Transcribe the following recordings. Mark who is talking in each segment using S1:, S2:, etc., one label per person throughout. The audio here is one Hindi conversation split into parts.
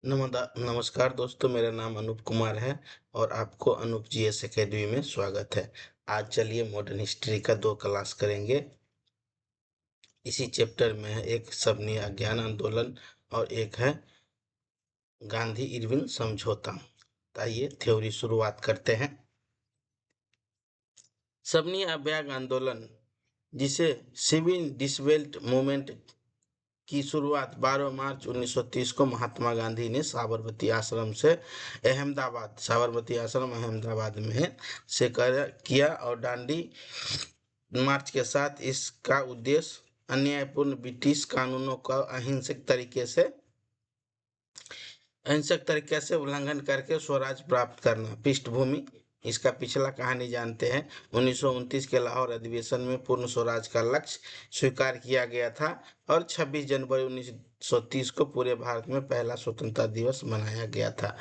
S1: नमस्कार दोस्तों, मेरा नाम अनूप कुमार है और आपको अनूप जीएस एकेडमी में स्वागत है। आज चलिए मॉडर्न हिस्ट्री का 2 क्लास करेंगे। इसी चैप्टर में है एक सबनी अज्ञान आंदोलन और एक है गांधी इरविन समझौता। तो आइए थ्योरी शुरुआत करते हैं। सबनी अभ्याग आंदोलन, जिसे सिविल डिसबेल्ट मूवमेंट की शुरुआत 12 मार्च 1930 को महात्मा गांधी ने साबरमती आश्रम अहमदाबाद में से किया और दांडी मार्च के साथ इसका उद्देश्य अन्यायपूर्ण ब्रिटिश कानूनों का अहिंसक तरीके से उल्लंघन करके स्वराज प्राप्त करना। पृष्ठभूमि, इसका पिछला कहानी जानते हैं। 1929 के लाहौर अधिवेशन में पूर्ण स्वराज का लक्ष्य स्वीकार किया गया था और 26 जनवरी 1930 को पूरे भारत में पहला स्वतंत्रता दिवस मनाया गया था।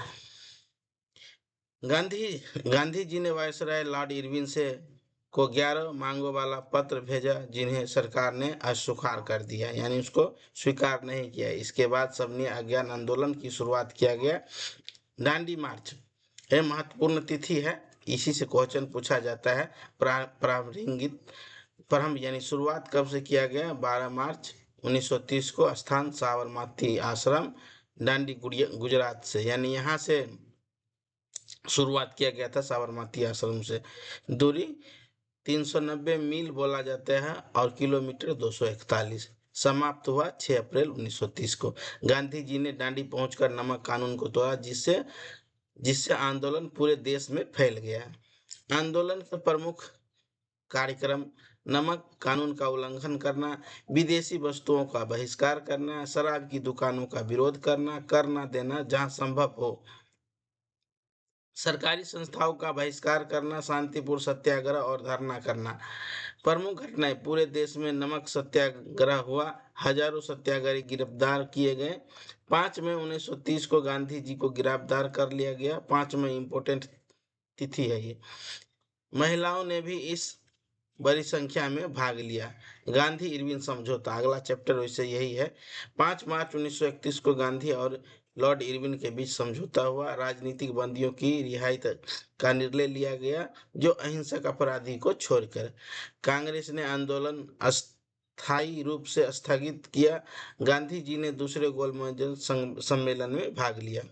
S1: गांधी जी ने वायसराय लॉर्ड इरविन को 11 मांगों वाला पत्र भेजा, जिन्हें सरकार ने अस्वीकार कर दिया, यानी उसको स्वीकार नहीं किया। इसके बाद सबनी अज्ञान आंदोलन की शुरुआत किया गया। दांडी मार्च यह महत्वपूर्ण तिथि है, इसी से क्वेश्चन पूछा जाता है। प्रारंभ यानी शुरुआत कब से किया गया? 12 मार्च 1930 को। स्थान साबरमती आश्रम, दांडी गुजरात से, यानी यहाँ से शुरुआत किया गया था, साबरमती आश्रम से। दूरी 390 मील बोला जाता है और किलोमीटर 241। समाप्त हुआ 6 अप्रैल 1930 को। गांधी जी ने दांडी पहुंचकर नमक कानून को तोड़ा, जिससे आंदोलन पूरे देश में फैल गया। आंदोलन का प्रमुख कार्यक्रम नमक कानून का उल्लंघन करना, विदेशी वस्तुओं का बहिष्कार करना, शराब की दुकानों का विरोध करना, कर न देना जहां संभव हो, सरकारी संस्थाओं का बहिष्कार करना, शांतिपूर्ण सत्याग्रह और धरना करना। प्रमुख घटनाएं, पूरे देश में नमक सत्याग्रह हुआ, हजारों सत्याग्रही गिरफ्तार किए गए। 5 मई 1930 को गांधी जी को गिरफ्तार कर लिया गया। 5 मई इम्पोर्टेंट तिथि है ये। महिलाओं ने भी इस बड़ी संख्या में भाग लिया। गांधी इरविन समझौता, अगला चैप्टर वैसे यही है। 5 मार्च 1931 को गांधी और लॉर्ड इरविन के बीच समझौता हुआ। राजनीतिक बंदियों की रिहाई का निर्णय लिया गया, जो अहिंसक अपराधी को छोड़कर। कांग्रेस ने आंदोलन अस्थायी रूप से स्थगित किया। गांधी जी ने दूसरे गोलमेज सम्मेलन में भाग लिया।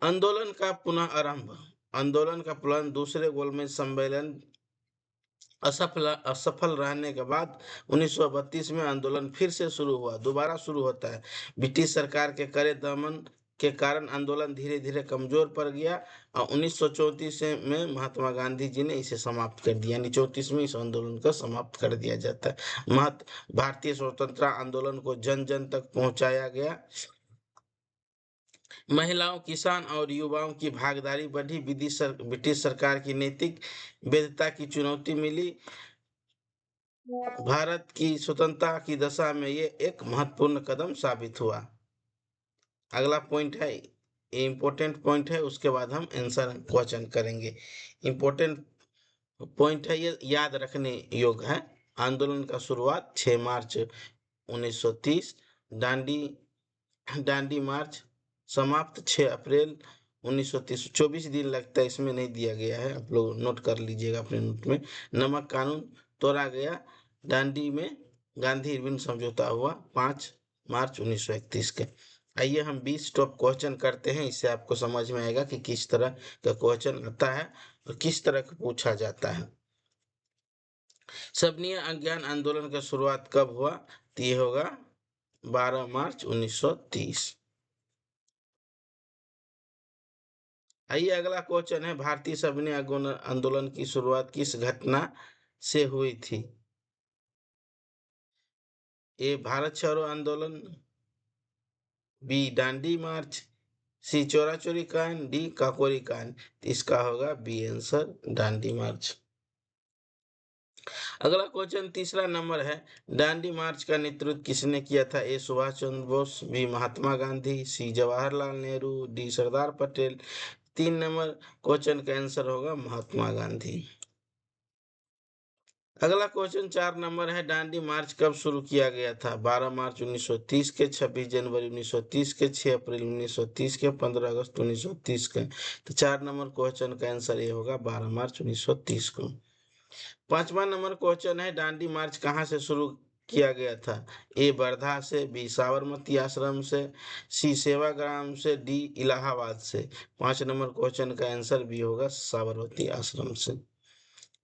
S1: आंदोलन का पुनः आरंभ, आंदोलन का प्लान दूसरे गोलमेज सम्मेलन असफल रहने के बाद 1932 में आंदोलन फिर से दोबारा शुरू होता है। ब्रिटिश सरकार के कड़े दमन के कारण आंदोलन धीरे धीरे कमजोर पड़ गया और 1934 में महात्मा गांधी जी ने इसे समाप्त कर दिया, यानी 34 में इस आंदोलन को समाप्त कर दिया जाता है। भारतीय स्वतंत्रता आंदोलन को जन जन तक पहुंचाया गया। महिलाओं, किसान और युवाओं की भागीदारी बढ़ी। ब्रिटिश सरकार की नैतिक वैधता की चुनौती मिली। भारत की स्वतंत्रता की दशा में ये एक महत्वपूर्ण कदम साबित हुआ। अगला पॉइंट है, इंपॉर्टेंट पॉइंट है, उसके बाद हम आंसर क्वेश्चन करेंगे। इंपॉर्टेंट पॉइंट है, ये याद रखने योग्य है। आंदोलन का शुरुआत 6 मार्च 1930, दांडी मार्च समाप्त 6 अप्रैल 1930। 24 दिन लगता है, इसमें नहीं दिया गया है, आप लोग नोट कर लीजिएगा अपने नोट में। नमक कानून तोड़ा गया। दांडी में गांधी इरविन समझौता हुआ 5 मार्च 1931 के। आइए हम 20 टॉप क्वेश्चन करते हैं, इससे आपको समझ में आएगा कि किस तरह का क्वेश्चन आता है और किस तरह का पूछा जाता है। सबनी अज्ञान आंदोलन का शुरुआत कब हुआ? तो ये होगा 12 मार्च 1930। आइए अगला क्वेश्चन है, भारतीय सबनी आंदोलन की शुरुआत किस घटना से हुई थी? ए भारत छोड़ो आंदोलन, बी दांडी मार्च, सी चोरा चोरी कांड, डी काकोरी कांड। इसका होगा बी आंसर, दांडी मार्च। अगला क्वेश्चन तीसरा नंबर है, दांडी मार्च का नेतृत्व किसने किया था? ए सुभाष चंद्र बोस, बी महात्मा गांधी, सी Jawaharlal Nehru, D Sardar Patel. 3 number question का आंसर होगा महात्मा गांधी। अगला क्वेश्चन 4 नंबर है, दांडी मार्च कब शुरू किया गया था? 12 मार्च 1930 के, 26 जनवरी 1930 के, 6 अप्रैल 1930 के, 15 अगस्त 1930 के। तो 4 नंबर क्वेश्चन का आंसर ये होगा 12 मार्च 1930 को। 5वां नंबर क्वेश्चन है, दांडी मार्च कहाँ से शुरू किया गया था? ए वर्धा से, बी साबरमती आश्रम से, सी सेवाग्राम से, डी इलाहाबाद से। 5 नंबर क्वेश्चन का आंसर बी होगा साबरमती आश्रम से।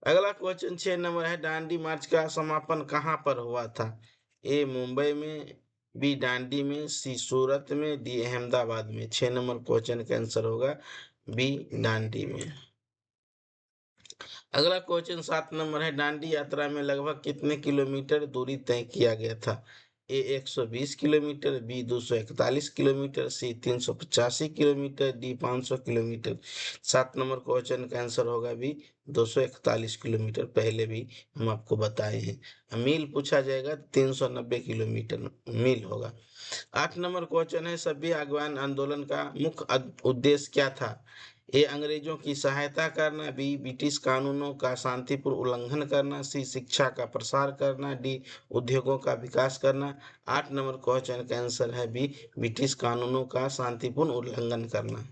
S1: अगला क्वेश्चन 6 नंबर है, दांडी मार्च का समापन कहाँ पर हुआ था? ए मुंबई में, बी दांडी में, सी सूरत में, डी अहमदाबाद में। 6 नंबर क्वेश्चन का आंसर होगा बी दांडी में। अगला क्वेश्चन 7 नंबर है, दांडी यात्रा में लगभग कितने किलोमीटर दूरी तय किया गया था? ए 120 किलोमीटर, बी 241 किलोमीटर, सी 385 kilometre, D 500 kilometre. 7 number question का आंसर होगा बी 241 किलोमीटर। पहले भी हम आपको बताए हैं। मील पूछा जाएगा 390 किलोमीटर मील होगा। 8 नंबर क्वेश्चन है, सभ्य अगवान आंदोलन का मुख्य उद्देश्य क्या था? ए अंग्रेजों की सहायता करना, बी ब्रिटिश कानूनों का शांतिपूर्ण उल्लंघन करना, सी शिक्षा का प्रसार करना, डी उद्योगों का विकास करना। 8 नंबर क्वेश्चन का आंसर है बी ब्रिटिश कानूनों का शांतिपूर्ण उल्लंघन करना।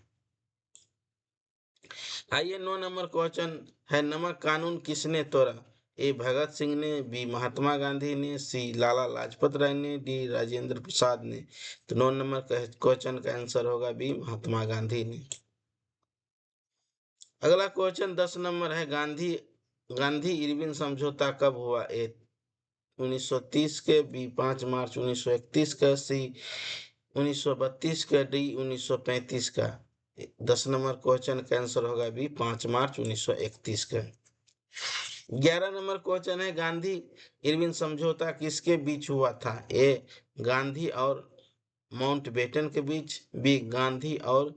S1: आइए 9 नंबर क्वेश्चन है, नमक कानून किसने तोड़ा? ए भगत सिंह ने, बी महात्मा गांधी ने, सी लाला लाजपत राय ने, डी राजेंद्र प्रसाद ने। तो 9 नंबर क्वेश्चन का आंसर होगा बी महात्मा गांधी ने। अगला क्वेश्चन 10 नंबर है, गांधी गांधी इरविन समझौता कब हुआ? ए 1930 के, बी 5 मार्च 1931 का, सी 1932 का, डी 1935 का। 10 नंबर क्वेश्चन का आंसर होगा बी 5 मार्च 1931 का। 11 नंबर क्वेश्चन है, गांधी इरविन समझौता किसके बीच हुआ था? ए गांधी और माउंटबेटन के बीच, बी गांधी और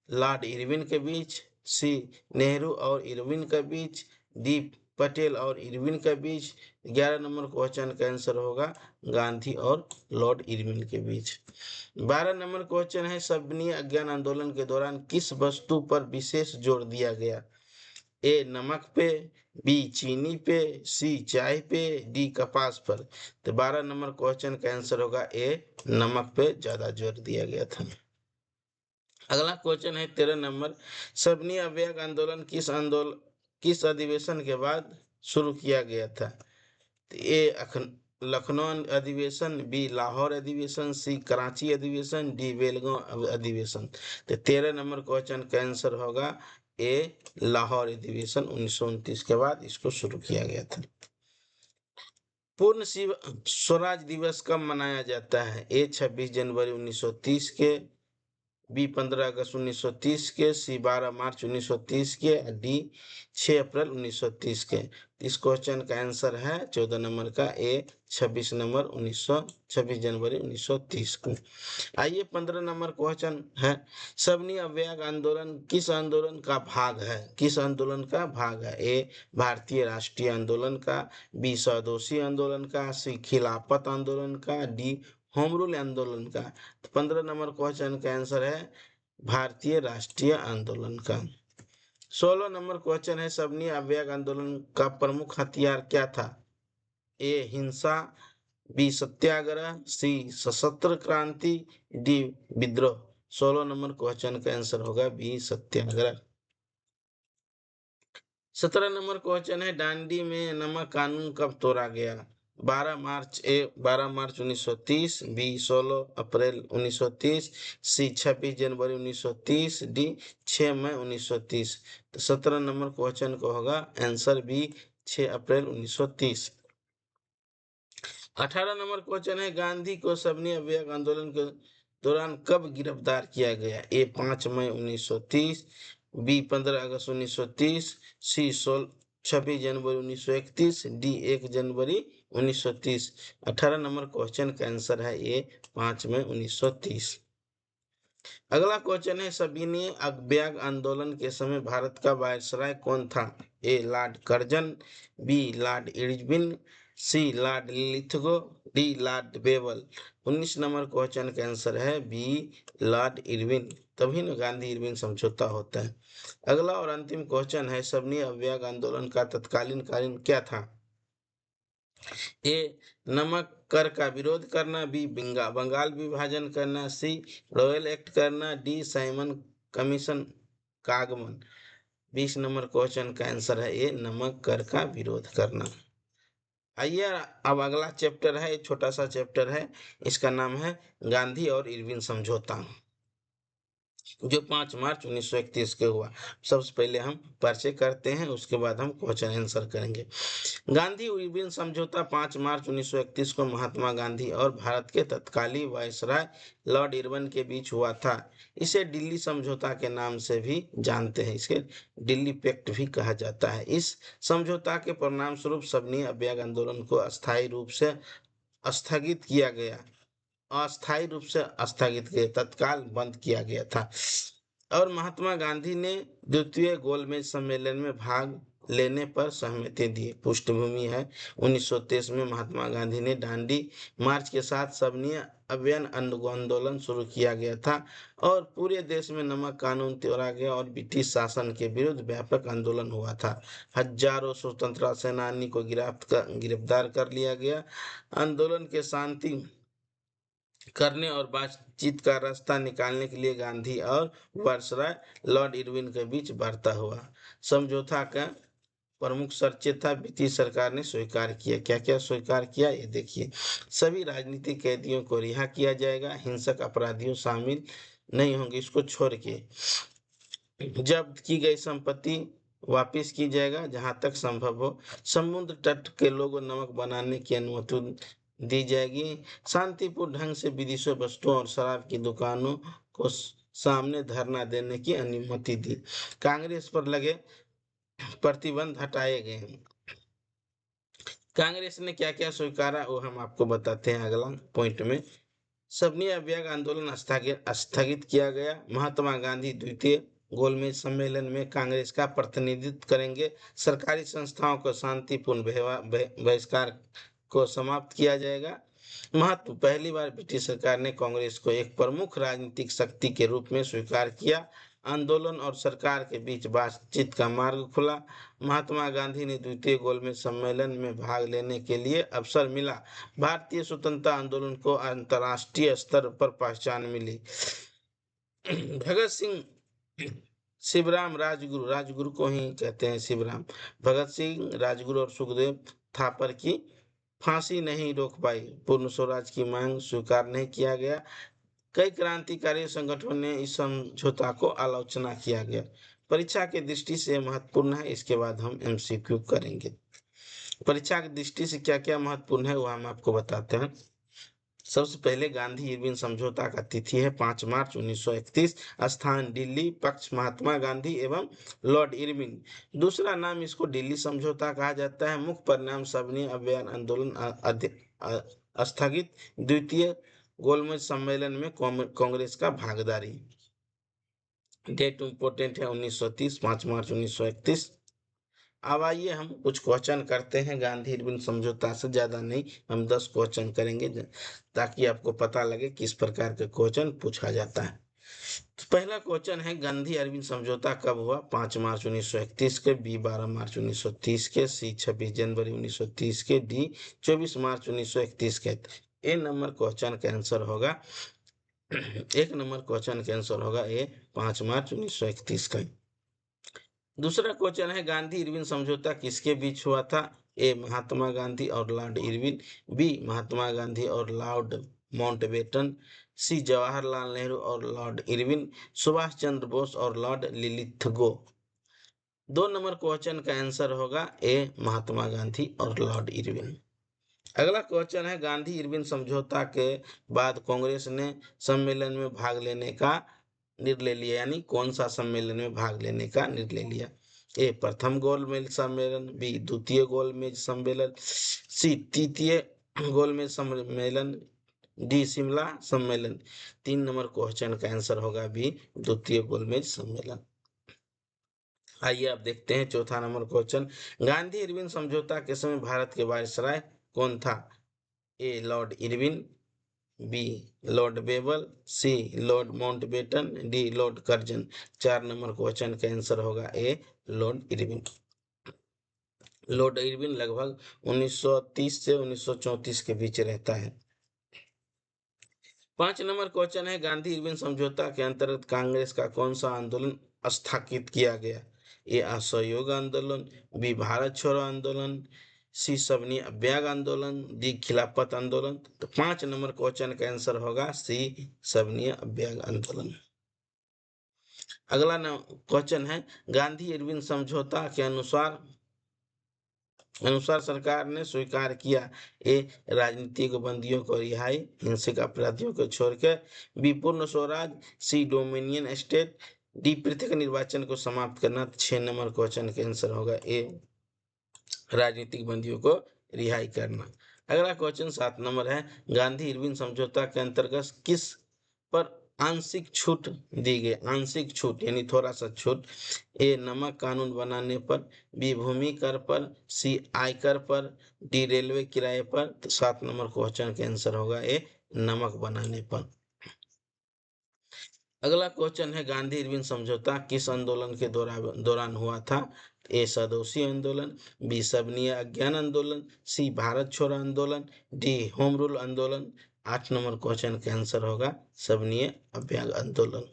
S1: लॉर्ड इरविन के बीच, सी नेहरू और इरविन के बीच, डी पटेल और इरविन के बीच। 11 नंबर क्वेश्चन का आंसर होगा गांधी और लॉर्ड इरविन के बीच। 12 नंबर क्वेश्चन है, सबनी अज्ञान आंदोलन के दौरान किस वस्तु पर विशेष जोर दिया गया? ए नमक पे, बी चीनी पे, सी चाय पे, डी कपास पर। तो 12 नंबर क्वेश्चन का आंसर होगा ए नमक पे ज्यादा जोर दिया गया था। अगला क्वेश्चन है 13 नंबर, सबनी अवयव आंदोलन किस अधिवेशन के बाद शुरू किया गया था? तो ए लखनऊ अधिवेशन, बी लाहौर अधिवेशन, सी कराची अधिवेशन, डी बेलगांव अधिवेशन। तो 13 नंबर क्वेश्चन का आंसर होगा ए लाहौर अधिवेशन। 1929 के बाद इसको शुरू किया गया था। पूर्ण स्वराज दिवस कब मनाया जाता है? ए 26 जनवरी 1930 के, बी 15 अगस्त 1930 के, सी 12 मार्च 1930 के, डी 6 अप्रैल 1930 के। इस क्वेश्चन का आंसर है 14 नंबर का ए 26 जनवरी 1930 को। आइए 15 नंबर क्वेश्चन है, सबनी अवयव आंदोलन किस आंदोलन का भाग है? किस आंदोलन का भाग है? ए भारतीय राष्ट्रीय आंदोलन का, बी स्वदेशी आंदोलन का, सी खिलाफत आंदोलन का, डी होम रूल आंदोलन का। तो 15 नंबर क्वेश्चन का आंसर है भारतीय राष्ट्रीय आंदोलन का। 16 नंबर क्वेश्चन है, सबनी अवयव आंदोलन का प्रमुख हथियार क्या था? ए हिंसा, बी सत्याग्रह, सी सशस्त्र क्रांति, डी विद्रोह। 16 नंबर क्वेश्चन का आंसर होगा बी सत्याग्रह। 17 नंबर क्वेश्चन है, दांडी में नमक कानून कब तोड़ा गया? 12 मार्च 1930, बी 16 अप्रैल 1930, सी 26 जनवरी 1930, डी 6 मई 1930। तो 17 नंबर क्वेश्चन को होगा आंसर बी 6 अप्रैल 1930। 18 नंबर क्वेश्चन है, गांधी को सबनी अवयव आंदोलन के दौरान कब गिरफ्तार किया गया? ए 5 मई 1930, बी 15 अगस्त 1930, सी 26 जनवरी 1931, डी 1 जनवरी 1930। 18 नंबर क्वेश्चन का आंसर है ए 5 मई 1930। अगला क्वेश्चन है, सविनय अवयव आंदोलन के समय भारत का वायसराय कौन था? A Lord Curzon, B Lord Irwin, C Lord Linlithgow, D Lord Wavell. 19 number question का आंसर है बी लॉर्ड इरविन। तभी न गांधी इरविन समझौता होता है। अगला और अंतिम क्वेश्चन है, सबनी अवयव आंदोलन का तत्कालीन कारण क्या था? ए नमक कर का विरोध करना, बी बंगाल विभाजन करना, सी रॉयल एक्ट करना, डी साइमन कमीशन का आगमन। 20 नंबर क्वेश्चन का आंसर है ए नमक कर का विरोध करना। आइए अब अगला चैप्टर है, एक छोटा सा चैप्टर है, इसका नाम है गांधी और इरविन समझौता, जो 5 मार्च 1931 के हुआ। सबसे पहले हम परिचय करते हैं, उसके बाद हम क्वेश्चन आंसर करेंगे। गांधी इरविन समझौता 5 मार्च 1931 को महात्मा गांधी और भारत के तत्कालीन वायसराय लॉर्ड इरविन के बीच हुआ था। इसे दिल्ली समझौता के नाम से भी जानते हैं, इसे दिल्ली पैक्ट भी कहा जाता है। इस समझौता के परिणाम स्वरूप सबनी अभ्याग आंदोलन को अस्थायी रूप से स्थगित किया गया, अस्थायी रूप से स्थगित किया, तत्काल बंद किया गया था। और महात्मा गांधी ने द्वितीय गोलमेज सम्मेलन में भाग लेने पर सहमति दी। पृष्ठभूमि है 1923 में महात्मा गांधी ने दांडी मार्च के साथ सबनीय अभियान आंदोलन शुरू किया गया था और पूरे देश में नमक कानून तोड़ा गया और ब्रिटिश शासन के विरुद्ध व्यापक आंदोलन हुआ था। हजारों स्वतंत्रता सेनानी को गिरफ्तार कर लिया गया। आंदोलन के शांति करने और बातचीत का रास्ता निकालने के लिए गांधी और वायसराय लॉर्ड इरविन के बीच वार्ता हुआ। समझौता का प्रमुख शर्तें था, ब्रिटिश सरकार ने स्वीकार किया। क्या क्या स्वीकार किया ये देखिए। सभी राजनीतिक कैदियों को रिहा किया जाएगा, हिंसक अपराधियों शामिल नहीं होंगे, इसको छोड़ के जब्त की गई संपत्ति वापस की जाएगा जहां तक संभव हो, समुद्र तट के लोगों नमक बनाने की अनुमति दी जाएगी, शांतिपूर्ण ढंग से विदेशी वस्तुओं और शराब की दुकानों को सामने धरना देने की अनुमति दी। कांग्रेस पर लगे प्रतिबंध हटाए गए हैं। कांग्रेस ने क्या क्या स्वीकारा वो हम आपको बताते हैं अगला पॉइंट में। सबनी अभियान आंदोलन स्थगित किया गया। महात्मा गांधी द्वितीय गोलमेज सम्मेलन में कांग्रेस का प्रतिनिधित्व करेंगे। सरकारी संस्थाओं को शांतिपूर्ण बहिष्कार को समाप्त किया जाएगा। महत्व, पहली बार ब्रिटिश सरकार ने कांग्रेस को एक प्रमुख राजनीतिक शक्ति के रूप में स्वीकार किया। आंदोलन और सरकार के बीच बातचीत का मार्ग खुला। महात्मा गांधी ने द्वितीय गोलमेज सम्मेलन में भाग लेने के लिए अवसर मिला। भारतीय स्वतंत्रता आंदोलन को अंतर्राष्ट्रीय स्तर पर पहचान मिली। भगत सिंह, शिवराम राजगुरु, राजगुरु को ही कहते हैं शिवराम, भगत सिंह, राजगुरु और सुखदेव थापर की फांसी नहीं रोक पाई। पूर्ण स्वराज की मांग स्वीकार नहीं किया गया। कई क्रांतिकारी संगठनों ने इस समझौता को आलोचना किया गया। परीक्षा की दृष्टि से महत्वपूर्ण है, इसके बाद हम एमसीक्यू करेंगे। परीक्षा की दृष्टि से क्या क्या महत्वपूर्ण है वो हम आपको बताते हैं। सबसे पहले गांधी इरविन समझौता का तिथि है 5 मार्च 1931, स्थान दिल्ली, पक्ष महात्मा गांधी एवं लॉर्ड इरविन। दूसरा नाम इसको दिल्ली समझौता कहा जाता है। मुख्य परिणाम सबनी अभियान आंदोलन स्थगित, द्वितीय गोलमेज सम्मेलन में कांग्रेस का भागीदारी। डेट इंपोर्टेंट है 1930, 5 मार्च 1931। अब आइए हम कुछ क्वेश्चन करते हैं गांधी इरविन समझौता से, ज्यादा नहीं, हम 10 क्वेश्चन करेंगे ताकि आपको पता लगे किस प्रकार के क्वेश्चन पूछा जाता है। तो पहला क्वेश्चन है गांधी इरविन समझौता कब हुआ? 5 मार्च 1931 के, बी 12 मार्च 1930 के, सी 26 जनवरी 1930 के, डी 24 मार्च 1931 के। ए नंबर क्वेश्चन का आंसर होगा, एक नंबर क्वेश्चन का आंसर होगा ए 5 मार्च 1931 का। दूसरा क्वेश्चन है गांधी इरविन समझौता किसके बीच हुआ था? ए महात्मा गांधी और Lord Irwin, B Mahatma Gandhi और लॉर्ड माउंटबेटन, सी जवाहरलाल नेहरू और लॉर्ड इरविन, सुभाष चंद्र बोस और लॉर्ड लिलिथगो। 2 नंबर क्वेश्चन का आंसर होगा ए महात्मा गांधी और लॉर्ड इरविन। अगला क्वेश्चन है गांधी इरविन समझौता के बाद कांग्रेस ने सम्मेलन में भाग लेने का निर्णय लिया, यानी कौन सा सम्मेलन में भाग लेने का निर्णय लिया? ए प्रथम गोलमेज सम्मेलन, बी द्वितीय गोलमेज सम्मेलन, सी तृतीय गोलमेज सम्मेलन, डी शिमला सम्मेलन। 3 नंबर क्वेश्चन का आंसर होगा बी द्वितीय गोलमेज सम्मेलन। आइए अब देखते हैं चौथा नंबर क्वेश्चन। गांधी इरविन समझौता के समय भारत के वायसराय कौन था? A Lord Irwin, B Lord Wavell, C Lord Mountbatten, D Lord Curzon. 4 number question का आंसर होगा A Lord Irwin. Lord Irwin लगभग 1930 से 1934 के बीच रहता है। 5 नंबर क्वेश्चन है, गांधी इरविन समझौता के अंतर्गत कांग्रेस का कौन सा आंदोलन स्थगित किया गया? ए असहयोग आंदोलन, बी भारत छोड़ो आंदोलन, सी सबनी अभ्याग आंदोलन, डी खिलाफत आंदोलन। तो 5 नंबर क्वेश्चन का आंसर होगा सी सबनी अभ्याग आंदोलन। अगला क्वेश्चन है, गांधी इरविन समझौता के अनुसार सरकार ने स्वीकार किया, ए राजनीतिक बंदियों को रिहाई, हिंसक अपराधियों को छोड़कर, बी पूर्ण स्वराज, सी डोमिनियन स्टेट, डी पृथक निर्वाचन को समाप्त करना। 6 नंबर क्वेश्चन का आंसर होगा ए राजनीतिक बंदियों को रिहाई करना। अगला क्वेश्चन 7 नंबर है, गांधी इरविन समझौता के अंतर्गत किस पर आंशिक छूट दी गई? आंशिक छूट यानी थोड़ा सा छूट। ए नमक कानून बनाने पर, बी भूमि कर पर, सी आयकर पर, डी रेलवे किराए पर। तो 7 नंबर क्वेश्चन का आंसर होगा ए नमक बनाने पर। अगला क्वेश्चन है, गांधी इरविन समझौता किस आंदोलन के दौरान हुआ था? ए सदोसी आंदोलन, बी सबनीय अज्ञान आंदोलन, सी भारत छोड़ो आंदोलन, डी होम रूल आंदोलन। 8 नंबर क्वेश्चन का आंसर होगा सबनीय अभ्याग आंदोलन।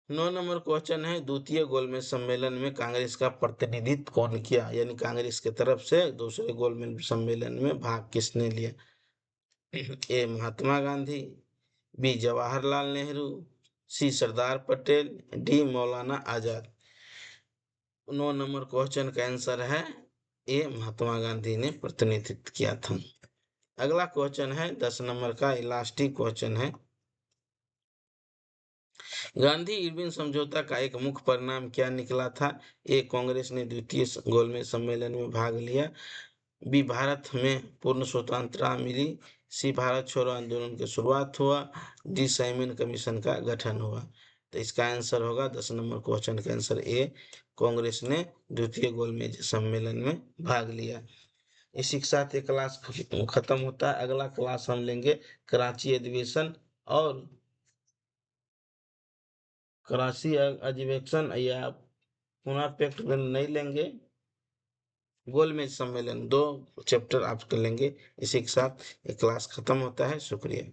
S1: 9 नंबर क्वेश्चन है, द्वितीय गोलमेज सम्मेलन में कांग्रेस का प्रतिनिधित्व कौन किया? यानी कांग्रेस की तरफ से दूसरे गोलमेज सम्मेलन में भाग किसने लिया? ए महात्मा गांधी, बी जवाहरलाल नेहरू, सी Sardar Patel, D Maulana Azad. 9 number question का आंसर है ए महात्मा गांधी ने प्रतिनिधित्व किया था। अगला क्वेश्चन है 10 नंबर का इलास्टिक क्वेश्चन है, गांधी इरविन समझौता का एक मुख्य परिणाम क्या निकला था? ए कांग्रेस ने द्वितीय गोलमेज सम्मेलन में भाग लिया, बी भारत में पूर्ण स्वतंत्रता मिली, सी भारत छोड़ो आंदोलन की शुरुआत हुआ, डी साइमन कमीशन का गठन हुआ। तो इसका आंसर होगा 10 नंबर क्वेश्चन का आंसर ए कांग्रेस ने द्वितीय गोलमेज सम्मेलन में भाग लिया। इसी के साथ ये क्लास खत्म होता है। अगला क्लास हम लेंगे कराची अधिवेशन और कराची अधिवेशन या पुनः पैक्ट नहीं लेंगे, गोलमेज सम्मेलन 2 चैप्टर आप कर लेंगे। इसी के साथ ये क्लास खत्म होता है। शुक्रिया।